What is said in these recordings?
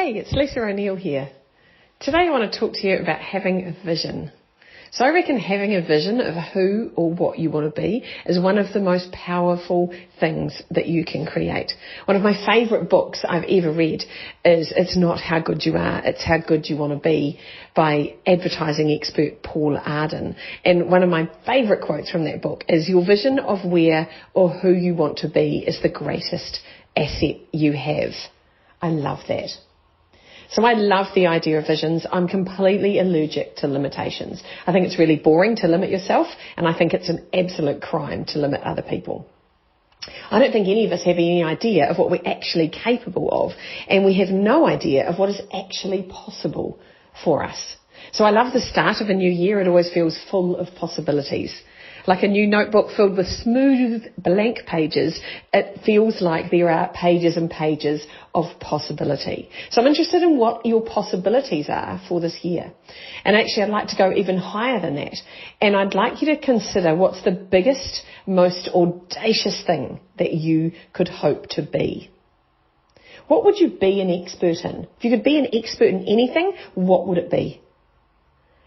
Hey, it's Lisa O'Neill here. Today I want to talk to you about having a vision. So I reckon having a vision of who or what you want to be is one of the most powerful things that you can create. One of my favourite books I've ever read is It's Not How Good You Are, It's How Good You Want to Be by advertising expert Paul Arden. And one of my favourite quotes from that book is, your vision of where or who you want to be is the greatest asset you have. I love that. So I love the idea of visions. I'm completely allergic to limitations. I think it's really boring to limit yourself, and I think it's an absolute crime to limit other people. I don't think any of us have any idea of what we're actually capable of, and we have no idea of what is actually possible for us. So I love the start of a new year. It always feels full of possibilities. Like a new notebook filled with smooth blank pages, it feels like there are pages and pages of possibility. So I'm interested in what your possibilities are for this year. And actually I'd like to go even higher than that. And I'd like you to consider what's the biggest, most audacious thing that you could hope to be. What would you be an expert in? If you could be an expert in anything, what would it be?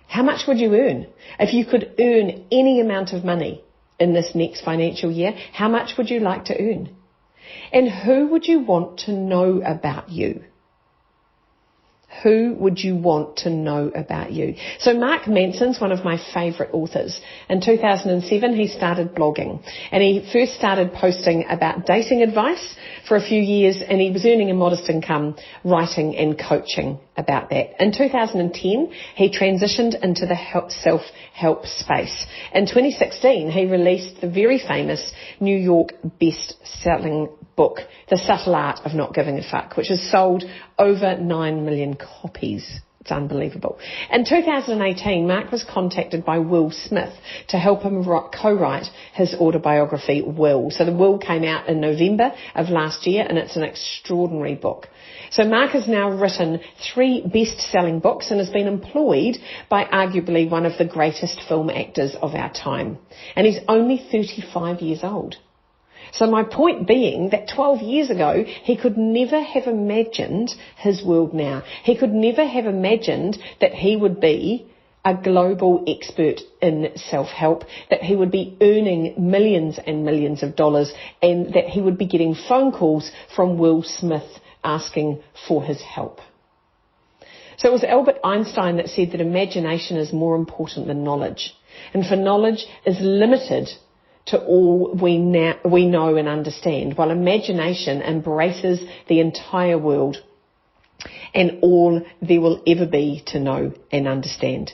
How much would you earn? If you could earn any amount of money in this next financial year, how much would you like to earn? And who would you want to know about you? Who would you want to know about you? So Mark Manson's one of my favourite authors. In 2007, he started blogging, and he first started posting about dating advice for a few years, and he was earning a modest income writing and coaching about that. In 2010, he transitioned into the self-help space. In 2016, he released the very famous New York best-selling book, The Subtle Art of Not Giving a Fuck, which has sold over 9 million copies. It's unbelievable. In 2018, Mark was contacted by Will Smith to help him co-write his autobiography, Will. So the Will came out in November of last year, and it's an extraordinary book. So Mark has now written 3 best-selling books and has been employed by arguably one of the greatest film actors of our time. And he's only 35 years old. So my point being that 12 years ago, he could never have imagined his world now. He could never have imagined that he would be a global expert in self-help, that he would be earning millions and millions of dollars, and that he would be getting phone calls from Will Smith asking for his help. So it was Albert Einstein that said that imagination is more important than knowledge. And for knowledge is limited to all we know and understand, while imagination embraces the entire world and all there will ever be to know and understand.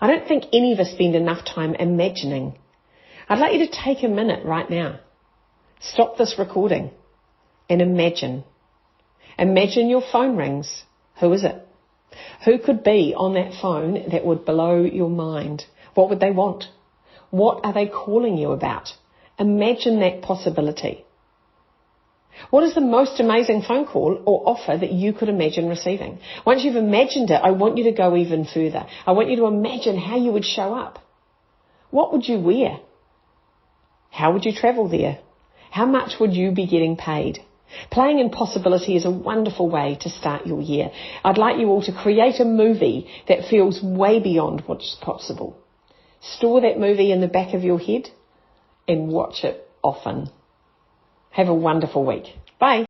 I don't think any of us spend enough time imagining. I'd like you to take a minute right now. Stop this recording and imagine. Imagine your phone rings. Who is it? Who could be on that phone that would blow your mind? What would they want? What are they calling you about? Imagine that possibility. What is the most amazing phone call or offer that you could imagine receiving? Once you've imagined it, I want you to go even further. I want you to imagine how you would show up. What would you wear? How would you travel there? How much would you be getting paid? Playing in possibility is a wonderful way to start your year. I'd like you all to create a movie that feels way beyond what's possible. Store that movie in the back of your head and watch it often. Have a wonderful week. Bye.